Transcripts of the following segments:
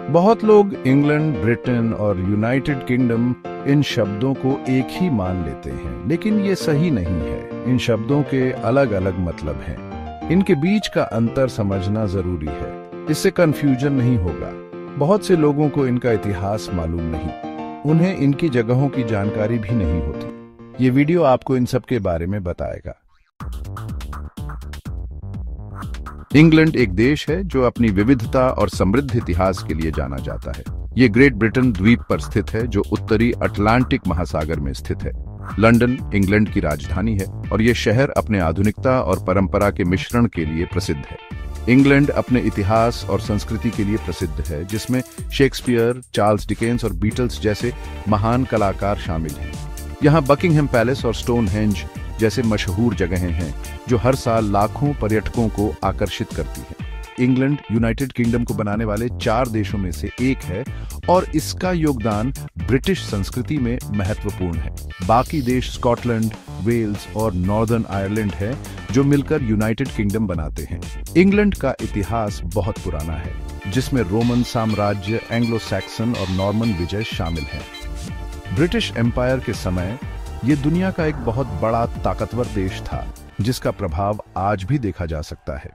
बहुत लोग England, Britain और यूनाइटेड किंगडम इन शब्दों को एक ही मान लेते हैं, लेकिन ये सही नहीं है। इन शब्दों के अलग अलग मतलब हैं। इनके बीच का अंतर समझना जरूरी है, इससे कंफ्यूजन नहीं होगा। बहुत से लोगों को इनका इतिहास मालूम नहीं, उन्हें इनकी जगहों की जानकारी भी नहीं होती। ये वीडियो आपको इन सब के बारे में बताएगा। इंग्लैंड एक देश है जो अपनी विविधता और समृद्ध इतिहास के लिए जाना जाता है। ये ग्रेट ब्रिटेन द्वीप पर स्थित है जो उत्तरी अटलांटिक महासागर में स्थित है। लंदन इंग्लैंड की राजधानी है और ये शहर अपने आधुनिकता और परंपरा के मिश्रण के लिए प्रसिद्ध है। इंग्लैंड अपने इतिहास और संस्कृति के लिए प्रसिद्ध है, जिसमें शेक्सपियर, चार्ल्स डिकेंस और बीटल्स जैसे महान कलाकार शामिल हैं। यहाँ बकिंगहैम पैलेस और स्टोनहेंज जैसे मशहूर जगहें हैं जो हर साल लाखों पर्यटकों को आकर्षित करती हैं। इंग्लैंड यूनाइटेड किंगडम को बनाने वाले 4 देशों में से एक है और इसका योगदान ब्रिटिश संस्कृति में महत्वपूर्ण है। बाकी देश स्कॉटलैंड, वेल्स और नॉर्दर्न आयरलैंड है जो मिलकर यूनाइटेड किंगडम बनाते हैं। इंग्लैंड का इतिहास बहुत पुराना है, जिसमें रोमन साम्राज्य, एंग्लो सैक्सन और नॉर्मन विजय शामिल हैं। ब्रिटिश एम्पायर के समय ये दुनिया का एक बहुत बड़ा ताकतवर देश था, जिसका प्रभाव आज भी देखा जा सकता है।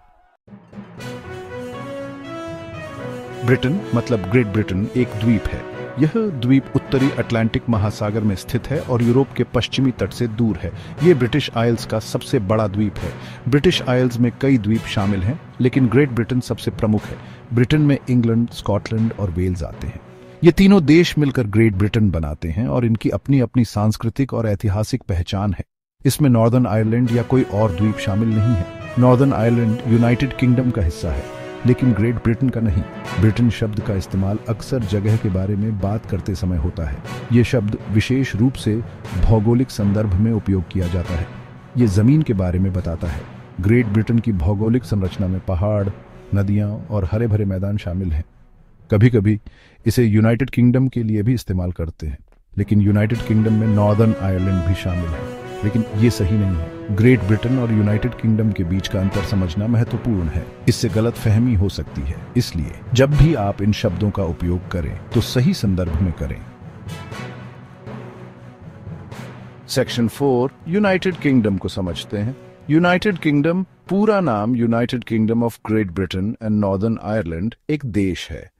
ब्रिटेन मतलब ग्रेट ब्रिटेन एक द्वीप है। यह द्वीप उत्तरी अटलांटिक महासागर में स्थित है और यूरोप के पश्चिमी तट से दूर है। यह ब्रिटिश आइल्स का सबसे बड़ा द्वीप है। ब्रिटिश आइल्स में कई द्वीप शामिल हैं, लेकिन ग्रेट ब्रिटेन सबसे प्रमुख है। ब्रिटेन में इंग्लैंड, स्कॉटलैंड और वेल्स आते हैं। ये तीनों देश मिलकर ग्रेट ब्रिटेन बनाते हैं और इनकी अपनी अपनी सांस्कृतिक और ऐतिहासिक पहचान है। इसमें नॉर्दर्न आयरलैंड या कोई और द्वीप शामिल नहीं है। नॉर्दर्न आयरलैंड यूनाइटेड किंगडम का हिस्सा है, लेकिन ग्रेट ब्रिटेन का नहीं। ब्रिटेन शब्द का इस्तेमाल अक्सर जगह के बारे में बात करते समय होता है। ये शब्द विशेष रूप से भौगोलिक संदर्भ में उपयोग किया जाता है। ये जमीन के बारे में बताता है। ग्रेट ब्रिटेन की भौगोलिक संरचना में पहाड़, नदियां और हरे भरे मैदान शामिल हैं। कभी कभी इसे यूनाइटेड किंगडम के लिए भी इस्तेमाल करते हैं, लेकिन यूनाइटेड किंगडम में नॉर्दर्न आयरलैंड भी शामिल है, लेकिन ये सही नहीं है। ग्रेट ब्रिटेन और यूनाइटेड किंगडम के बीच का अंतर समझना महत्वपूर्ण है, इससे गलतफहमी हो सकती है। इसलिए जब भी आप इन शब्दों का उपयोग करें तो सही संदर्भ में करें। सेक्शन 4 यूनाइटेड किंगडम को समझते हैं। यूनाइटेड किंगडम पूरा नाम United kingdom of great Britain and northern Ireland एक देश है।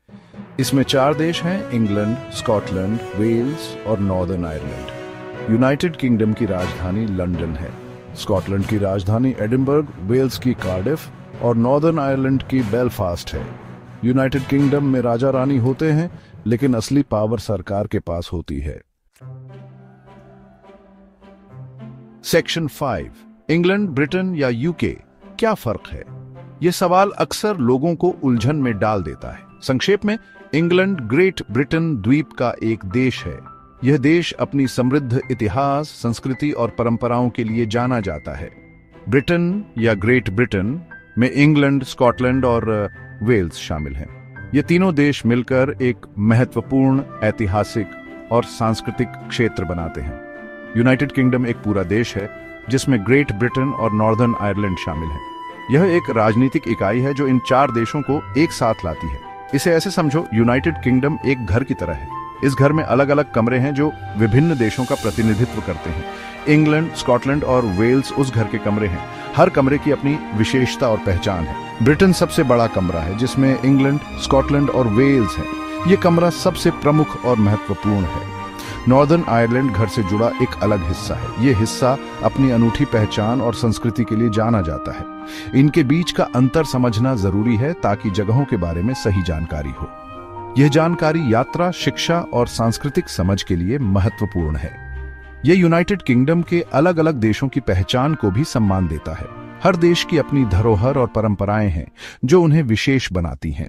इसमें 4 देश हैं, इंग्लैंड, स्कॉटलैंड, वेल्स और नॉर्दर्न आयरलैंड। यूनाइटेड किंगडम की राजधानी लंदन है। स्कॉटलैंड की राजधानी एडिनबर्ग, वेल्स की कार्डिफ और नॉर्दर्न आयरलैंड की बेलफास्ट है। यूनाइटेड किंगडम में राजा रानी होते हैं, लेकिन असली पावर सरकार के पास होती है। सेक्शन 5 इंग्लैंड, ब्रिटेन या यूके, क्या फर्क है? यह सवाल अक्सर लोगों को उलझन में डाल देता है। संक्षेप में, इंग्लैंड ग्रेट ब्रिटेन द्वीप का एक देश है। यह देश अपनी समृद्ध इतिहास, संस्कृति और परंपराओं के लिए जाना जाता है। ब्रिटेन या ग्रेट ब्रिटेन में इंग्लैंड, स्कॉटलैंड और वेल्स शामिल हैं। ये तीनों देश मिलकर एक महत्वपूर्ण ऐतिहासिक और सांस्कृतिक क्षेत्र बनाते हैं। यूनाइटेड किंगडम एक पूरा देश है जिसमें ग्रेट ब्रिटेन और नॉर्दर्न आयरलैंड शामिल हैं। यह एक राजनीतिक इकाई है जो इन 4 देशों को एक साथ लाती है। इसे ऐसे समझो, यूनाइटेड किंगडम एक घर की तरह है। इस घर में अलग अलग कमरे हैं जो विभिन्न देशों का प्रतिनिधित्व करते हैं। इंग्लैंड, स्कॉटलैंड और वेल्स उस घर के कमरे हैं। हर कमरे की अपनी विशेषता और पहचान है। ब्रिटेन सबसे बड़ा कमरा है, जिसमें इंग्लैंड, स्कॉटलैंड और वेल्स हैं। यह कमरा सबसे प्रमुख और महत्वपूर्ण है। नॉर्दर्न आयरलैंड घर से जुड़ा एक अलग हिस्सा है। यह हिस्सा अपनी अनूठी पहचान और संस्कृति के लिए जाना जाता है। इनके बीच का अंतर समझना जरूरी है ताकि जगहों के बारे में सही जानकारी हो। यह जानकारी यात्रा, शिक्षा और सांस्कृतिक समझ के लिए महत्वपूर्ण है। यह यूनाइटेड किंगडम के अलग अलग देशों की पहचान को भी सम्मान देता है। हर देश की अपनी धरोहर और परंपराएं हैं जो उन्हें विशेष बनाती हैं।